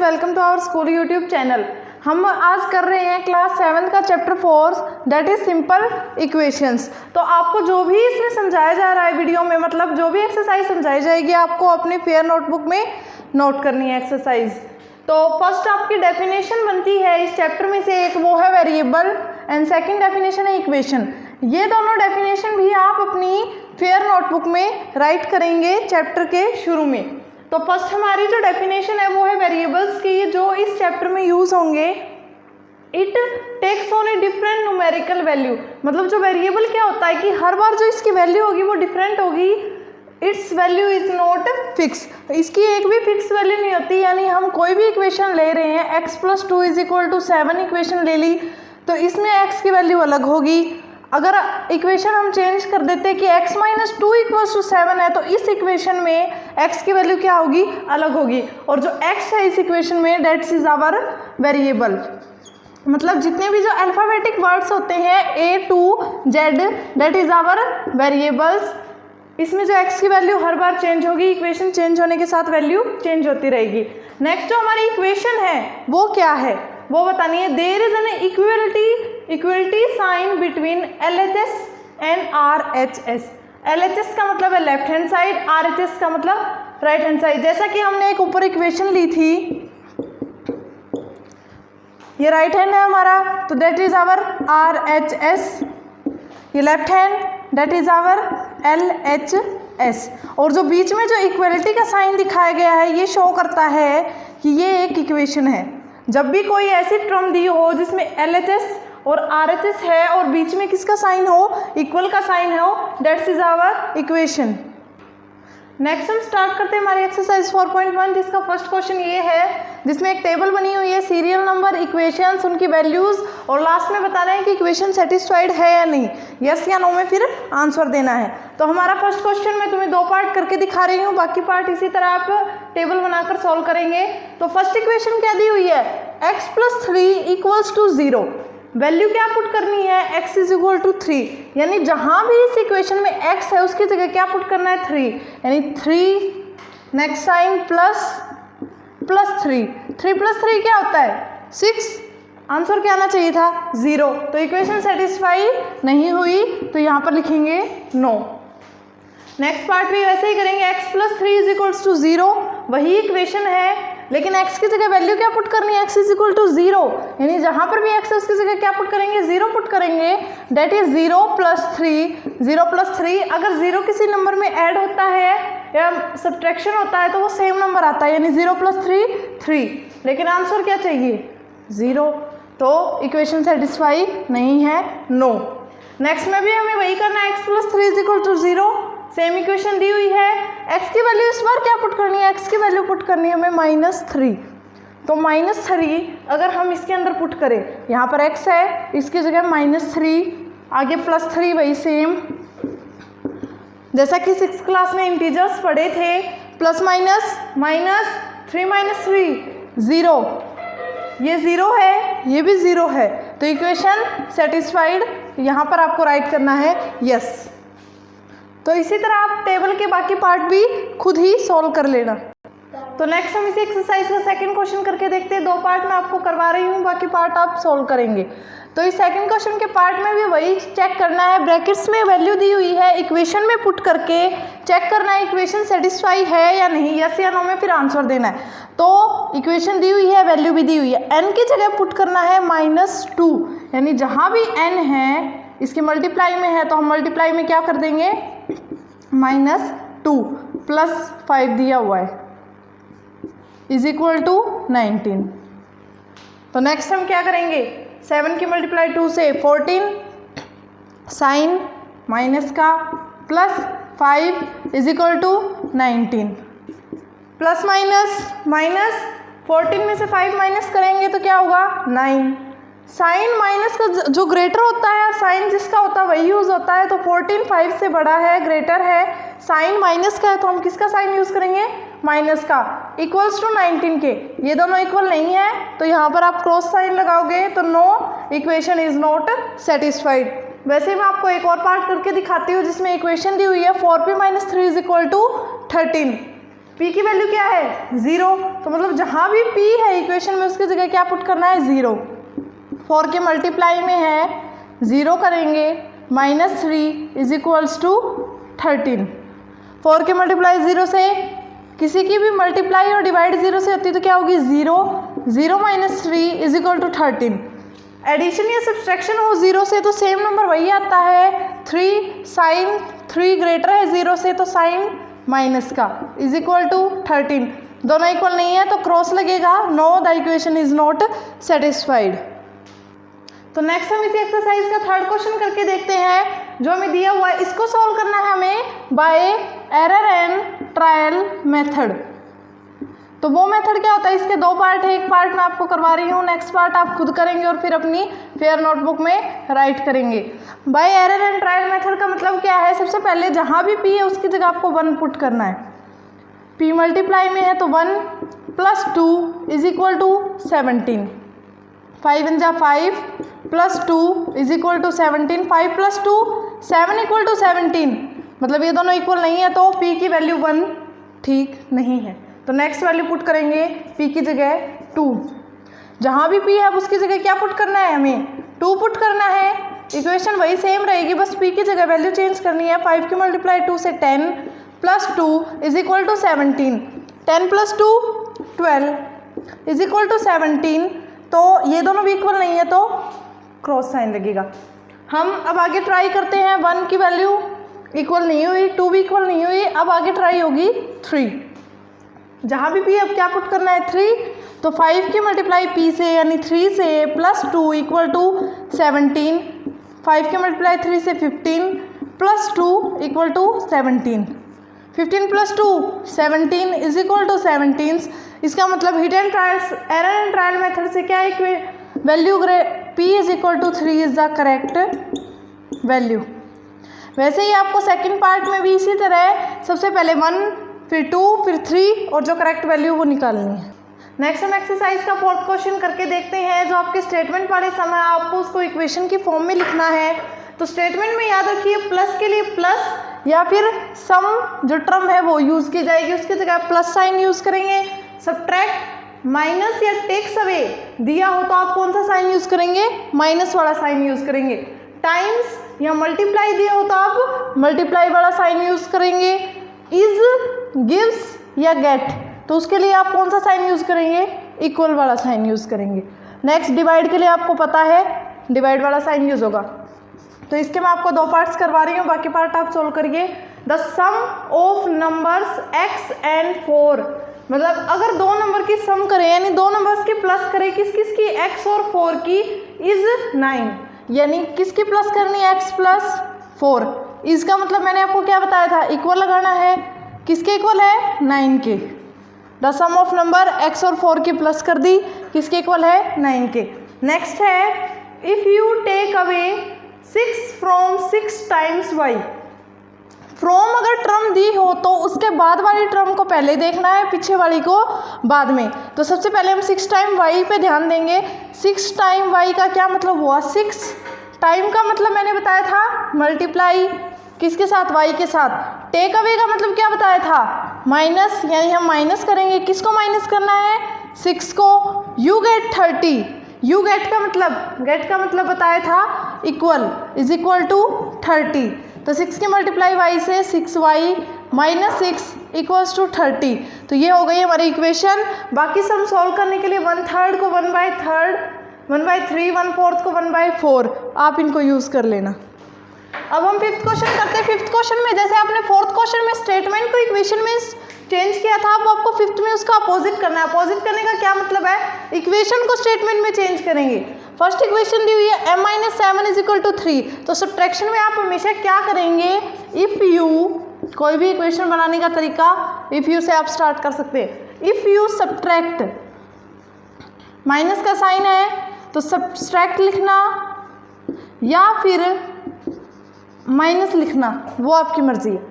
Welcome to our school YouTube channel. हम आज कर रहे हैं क्लास 7 का chapter 4 that is simple equations. तो आपको जो भी इसमें समझाया जा रहा है वीडियो में, मतलब जो भी एक्सरसाइज समझाई जाएगी आपको अपनी फेयर नोटबुक में नोट करनी है एक्सरसाइज। तो फर्स्ट आपकी डेफिनेशन बनती है इस चैप्टर में से एक, वो है वेरिएबल, एंड सेकेंड डेफिनेशन है इक्वेशन। ये दोनों डेफिनेशन भी आप अपनी फेयर नोटबुक में राइट करेंगे चैप्टर के शुरू में। तो फर्स्ट हमारी जो डेफिनेशन है वो है वेरिएबल्स की, जो इस चैप्टर में यूज होंगे। It takes on a different numerical value, मतलब जो वेरिएबल क्या होता है कि हर बार जो इसकी वैल्यू होगी वो डिफरेंट होगी। It's value is not fix, इसकी एक भी फिक्स वैल्यू नहीं होती। यानी हम कोई भी इक्वेशन ले रहे हैं, x+2 = 7 इक्वेशन ले ली तो इसमें x की वैल्यू अलग होगी। अगर इक्वेशन हम चेंज कर देते हैं कि x-2 = 7 है तो इस इक्वेशन में x की वैल्यू क्या होगी, अलग होगी। और जो x है इस इक्वेशन में दैट्स इज आवर वेरिएबल। मतलब जितने भी जो अल्फ़ाबेटिक वर्ड्स होते हैं A to Z that is our variables. इसमें जो x की वैल्यू हर बार चेंज होगी, इक्वेशन चेंज होने के साथ वैल्यू चेंज होती रहेगी। नेक्स्ट जो हमारी इक्वेशन है वो क्या है, वो बतानी है। There is an equality sign between LHS and RHS। LHS का मतलब है लेफ्ट हैंड साइड, RHS का मतलब राइट हैंड साइड। जैसा कि हमने एक ऊपर इक्वेशन ली थी, ये राइट हैंड है हमारा तो दैट इज आवर RHS, ये left hand that is our LHS। और जो बीच में जो इक्वलिटी का साइन दिखाया गया है ये शो करता है कि ये एक इक्वेशन है। जब भी कोई ऐसी टर्म दी हो जिसमें LHS और RHS है और बीच में किसका साइन हो, इक्वल का साइन हो, that's is our equation. Next हम स्टार्ट करते हैं हमारी एक्सरसाइज 4.1, जिसका फर्स्ट क्वेश्चन ये है जिसमें एक टेबल बनी हुई है, सीरियल नंबर, इक्वेशंस, उनकी वैल्यूज, और लास्ट में बताना है कि इक्वेशन सेटिस्फाइड है या नहीं, यस या नो में फिर आंसर देना है। तो हमारा फर्स्ट क्वेश्चन मैं तुम्हें 2 पार्ट करके दिखा रही हूँ, बाकी पार्ट इसी तरह आप टेबल बनाकर सॉल्व करेंगे। तो फर्स्ट इक्वेशन क्या दी हुई है, x+3 = 0। वैल्यू क्या पुट करनी है, x = 3, यानी जहाँ भी इस इक्वेशन में x है उसकी जगह क्या पुट करना है, 3, यानी 3 नेक्स्ट साइन +3। 3 + 3 क्या होता है, 6। आंसर क्या आना चाहिए था, 0। तो इक्वेशन सेटिस्फाई नहीं हुई तो यहाँ पर लिखेंगे नो। नेक्स्ट पार्ट भी वैसे ही करेंगे, x+3 = 0, वही इक्वेशन है लेकिन x की जगह वैल्यू क्या पुट करनी है, x = 0, यानी जहाँ पर भी x है उसकी जगह क्या पुट करेंगे, 0 पुट करेंगे। That is 0 + 3। 0 + 3 अगर 0 किसी नंबर में ऐड होता है या सब्ट्रैक्शन होता है तो वो सेम नंबर आता है, यानी 0 + 3 3। लेकिन आंसर क्या चाहिए, 0। तो इक्वेशन सेटिस्फाई नहीं है, नो। नेक्स्ट में भी हमें वही करना है, x+3 = 0, सेम इक्वेशन दी हुई है। x की वैल्यू इस बार क्या पुट करनी है, x की वैल्यू पुट करनी है हमें -3। तो -3 अगर हम इसके अंदर पुट करें, यहाँ पर x है इसकी जगह -3, आगे +3 वही सेम, जैसा कि 6th क्लास में इंटीजर्स पढ़े थे, प्लस माइनस -3 - 3 0, ये 0 है ये भी 0 है, तो इक्वेशन सेटिस्फाइड यहाँ पर आपको राइट करना है यस। तो इसी तरह आप टेबल के बाकी पार्ट भी खुद ही सॉल्व कर लेना। तो नेक्स्ट हम इसी एक्सरसाइज का सेकंड क्वेश्चन करके देखते हैं। 2 पार्ट मैं आपको करवा रही हूँ, बाकी पार्ट आप सॉल्व करेंगे। तो इस सेकंड क्वेश्चन के पार्ट में भी वही चेक करना है, ब्रैकेट्स में वैल्यू दी हुई है, इक्वेशन में पुट करके चेक करना है इक्वेशन सेटिस्फाई है या नहीं, यस या नो में फिर आंसर देना है। तो इक्वेशन दी हुई है, वैल्यू भी दी हुई है, n की जगह पुट करना है -2, यानी जहाँ भी n है इसकी मल्टीप्लाई में है तो हम मल्टीप्लाई में क्या कर देंगे, -2 + 5 दिया हुआ है = 19। तो नेक्स्ट हम क्या करेंगे, 7 की मल्टीप्लाई 2 से 14, साइन माइनस का +5 = 19, प्लस माइनस 14 में से 5 माइनस करेंगे तो क्या होगा, 9। साइन माइनस का जो ग्रेटर होता है और साइन जिसका होता है वही यूज़ होता है। तो 14 5 से बड़ा है, ग्रेटर है, साइन माइनस का है तो हम किसका साइन यूज़ करेंगे, माइनस का, = 19 के। ये दोनों इक्वल नहीं है तो यहाँ पर आप क्रॉस साइन लगाओगे तो no, equation is not satisfied. वैसे मैं आपको एक और पार्ट करके दिखाती हूँ जिसमें इक्वेशन दी हुई है 4p - 3 = 13। p की वैल्यू क्या है 0, तो मतलब जहाँ भी p है इक्वेशन में उसकी जगह क्या पुट करना है 0। 4 के मल्टीप्लाई में है 0 करेंगे -3 इज इक्वल्स टू 13। 4 के मल्टीप्लाई 0 से, किसी की भी मल्टीप्लाई और डिवाइड 0 से होती है तो क्या होगी 0, 0 - 3 इज इक्वल टू 13। एडिशन या सब्सट्रैक्शन हो 0 से तो सेम नंबर वही आता है 3, साइन 3 ग्रेटर है 0 से तो साइन माइनस का इज इक्वल टू 13। दोनों इक्वल नहीं है तो क्रॉस लगेगा, know the equation is not satisfied. तो नेक्स्ट हम इसी एक्सरसाइज का थर्ड क्वेश्चन करके देखते हैं जो हमें दिया हुआ है। इसको सॉल्व करना है हमें by error and trial method. तो वो मेथड क्या होता है, इसके दो पार्ट है, एक पार्ट मैं आपको करवा रही हूँ, नेक्स्ट पार्ट आप खुद करेंगे और फिर अपनी फेयर नोटबुक में राइट करेंगे। By error and trial method का मतलब क्या है, सबसे पहले जहाँ भी p है उसकी जगह आपको 1 पुट करना है। p मल्टीप्लाई में है तो 1 + 2 is equal to 17। 5 × 5 + 2 is equal to 17। 5 + 2 7 equal to 17, मतलब ये दोनों इक्वल नहीं है तो p की वैल्यू 1 ठीक नहीं है। तो नेक्स्ट वैल्यू पुट करेंगे p की जगह 2। जहाँ भी p है अब उसकी जगह क्या पुट करना है, हमें 2 पुट करना है। इक्वेशन वही सेम रहेगी, बस p की जगह वैल्यू चेंज करनी है। 5 की मल्टीप्लाई 2 से 10 + 2 is equal to 17। 10 + 2 12 is equal to 17। तो ये दोनों भी इक्वल नहीं है तो क्रॉस साइन लगेगा। हम अब आगे ट्राई करते हैं। 1 की वैल्यू इक्वल नहीं हुई, 2 भी इक्वल नहीं हुई, अब आगे ट्राई होगी 3। जहाँ भी p अब क्या पुट करना है 3, तो 5 की मल्टीप्लाई p से यानी 3 से + 2 इक्वल टू 17। 5 की मल्टीप्लाई 3 से 15 + 2 equal to 17। 15 + 2 17 is equal to 17। इसका मतलब hit and trials error and trial method से क्या है, value p is equal to 3 is the correct value. वैसे ही आपको सेकंड पार्ट में भी इसी तरह सबसे पहले 1 फिर 2 फिर 3 और जो करेक्ट वैल्यू वो निकालनी है। नेक्स्ट हम एक्सरसाइज का 4th क्वेश्चन करके देखते हैं। जो आपके स्टेटमेंट वाले समय आपको उसको इक्वेशन की फॉर्म में लिखना है। तो स्टेटमेंट में याद रखिए प्लस के लिए प्लस या फिर सम जो टर्म है वो यूज़ की जाएगी, उसकी जगह प्लस साइन यूज़ करेंगे। सब्ट्रैक्ट माइनस या टेक्स अवे दिया हो तो आप कौन सा साइन यूज़ करेंगे, माइनस वाला साइन यूज़ करेंगे। टाइम्स या मल्टीप्लाई दिया हो तो आप मल्टीप्लाई वाला साइन यूज़ करेंगे। इज गिव्स या गेट तो उसके लिए आप कौन सा साइन यूज़ करेंगे, इक्वल वाला साइन यूज़ करेंगे। नेक्स्ट डिवाइड के लिए आपको पता है डिवाइड वाला साइन यूज़ होगा। तो इसके मैं आपको 2 पार्ट्स करवा रही हूँ, बाकी पार्ट आप सोल्व करिए। The sum of numbers x and 4, मतलब अगर 2 नंबर की सम करें यानी 2 नंबर्स की प्लस करें, किस किस की, x और 4 की, इज 9, यानी किसकी प्लस करनी है, x + 4। इसका मतलब मैंने आपको क्या बताया था, इक्वल लगाना है। किसके इक्वल है, 9 के। The sum of number x और 4 की प्लस कर दी, किसके इक्वल है, 9 के। नेक्स्ट है if you take away 6 from 6 times y। From अगर टर्म दी हो तो उसके बाद वाली टर्म को पहले देखना है, पीछे वाली को बाद में। तो सबसे पहले हम 6 टाइम y पे ध्यान देंगे। 6 टाइम y का क्या मतलब हुआ, 6 टाइम का मतलब मैंने बताया था मल्टीप्लाई किसके साथ, y के साथ। टेक अवे का मतलब क्या बताया था, माइनस, यानी हम माइनस करेंगे। किसको माइनस करना है, 6 को। यू गेट 30, यू गेट का मतलब बताया था इक्वल, इज इक्वल टू 30। तो 6 की मल्टीप्लाई y से 6y - 6 इक्वल्स टू 30। तो ये हो गई हमारी इक्वेशन। बाकी सम सॉल्व करने के लिए 1/3 को 1/3, 1/3, 1/4 को 1/4 आप इनको यूज़ कर लेना। अब हम 5th क्वेश्चन करते हैं। 5th क्वेश्चन में जैसे आपने 4th क्वेश्चन में स्टेटमेंट को इक्वेशन में चेंज किया था, अब आपको 5th में उसका अपोजिट करना है। अपोजिट करने का क्या मतलब है, इक्वेशन को स्टेटमेंट में चेंज करेंगे। फर्स्ट इक्वेशन दी हुई है m - 7 = 3। तो सब्ट्रैक्शन में आप हमेशा क्या करेंगे, इफ़ यू, कोई भी इक्वेशन बनाने का तरीका इफ़ यू से आप स्टार्ट कर सकते हैं। इफ़ यू सब्ट्रैक्ट, माइनस का साइन है तो सब्ट्रैक्ट लिखना या फिर माइनस लिखना, वो आपकी मर्जी है।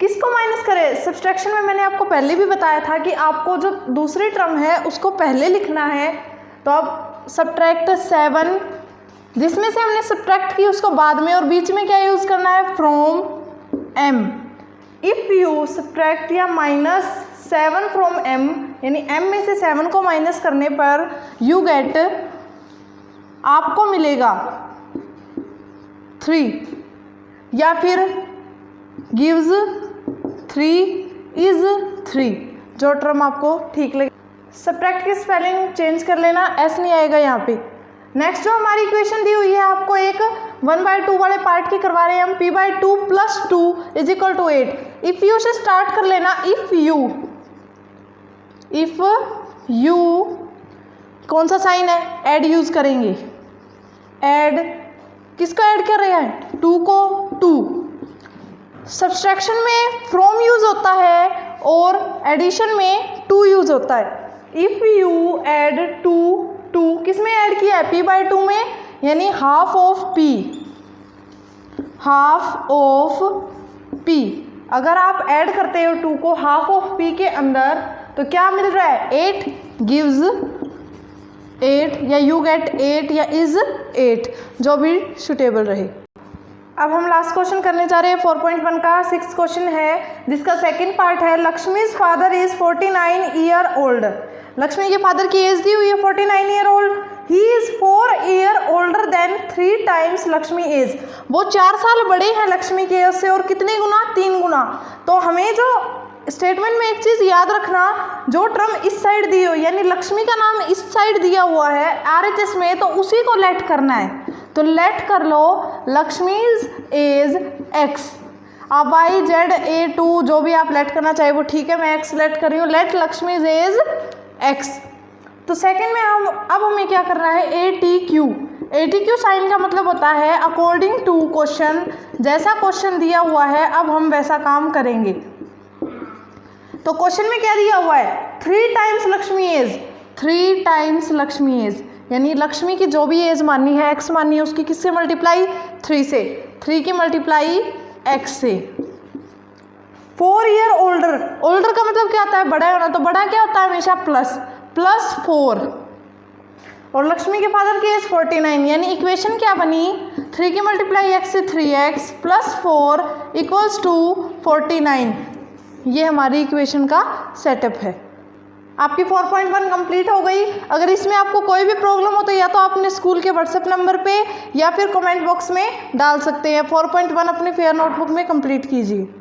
किसको माइनस करें, सब्ट्रैक्शन में मैंने आपको पहले भी बताया था कि आपको जो दूसरी टर्म है उसको पहले लिखना है। तो अब सब्ट्रैक्ट 7, जिसमें से हमने सब्ट्रैक्ट की उसको बाद में, और बीच में क्या यूज़ करना है, from m। If you subtract या माइनस 7 फ्रॉम m, यानी m में से 7 को माइनस करने पर यू गेट, आपको मिलेगा 3, या फिर गिव्स 3 इज 3, जो टर्म आपको ठीक लगे। सब्ट्रैक्ट की स्पेलिंग चेंज कर लेना, एस नहीं आएगा यहाँ पे। नेक्स्ट जो हमारी इक्वेशन दी हुई है आपको एक 1/2 वाले पार्ट की करवा रहे हैं हम, p/2 + 2 = 8। इफ़ यू से स्टार्ट कर लेना, इफ़ यू कौन सा साइन है, ऐड यूज़ करेंगे, ऐड किसको ऐड कर रहे हैं, 2 को 2। सब्सट्रैक्शन में फ्रॉम यूज़ होता है और एडिशन में 2 यूज़ होता है। इफ़ यू ऐड 2 किस में ऐड किया है, p/2 में, यानी हाफ ऑफ p। अगर आप ऐड करते हो 2 को हाफ ऑफ p के अंदर तो क्या मिल रहा है, 8 गिव्स 8, या यू गेट 8 या इज 8, जो भी सुटेबल रहे। अब हम लास्ट क्वेश्चन करने जा रहे हैं 4.1 का 6th क्वेश्चन है, जिसका सेकंड पार्ट है Lakshmi's father is 49 year old. Lakshmi के फादर की एज दी हुई है 49 year old. He is 4 year older than 3 times Lakshmi age. वो 4 साल बड़े हैं लक्ष्मी की एज से, और कितने गुना, 3 गुना। तो हमें जो स्टेटमेंट में एक चीज़ याद रखना, जो टर्म इस साइड दी हो, यानी लक्ष्मी का नाम इस साइड दिया हुआ है RHS में, तो उसी को लेट करना है। तो लेट कर लो लक्ष्मीज एज x। अब YZA2 जो भी आप लेट करना चाहे वो ठीक है, मैं x लेट कर रही हूँ, लेट लक्ष्मीज एज x। तो सेकंड में अब हमें क्या करना है, ATQ साइन का मतलब होता है अकॉर्डिंग टू क्वेश्चन, जैसा क्वेश्चन दिया हुआ है अब हम वैसा काम करेंगे। तो क्वेश्चन में क्या दिया हुआ है, 3 times Lakshmi age, 3 times Lakshmi age, यानी लक्ष्मी की जो भी एज माननी है, x माननी है, उसकी किससे मल्टीप्लाई, 3 से, 3 की मल्टीप्लाई x से। 4 ईयर ओल्डर का मतलब क्या होता है, बड़ा होना। तो बड़ा क्या होता है हमेशा, प्लस 4, और लक्ष्मी के फादर की एज 49, यानी इक्वेशन क्या बनी, 3 की मल्टीप्लाई x से 3x + 4 = 49। ये हमारी इक्वेशन का सेटअप है। आपकी 4.1 कंप्लीट हो गई। अगर इसमें आपको कोई भी प्रॉब्लम हो तो या तो आप अपने स्कूल के व्हाट्सएप नंबर पे या फिर कमेंट बॉक्स में डाल सकते हैं। 4.1 अपने फेयर नोटबुक में कंप्लीट कीजिए।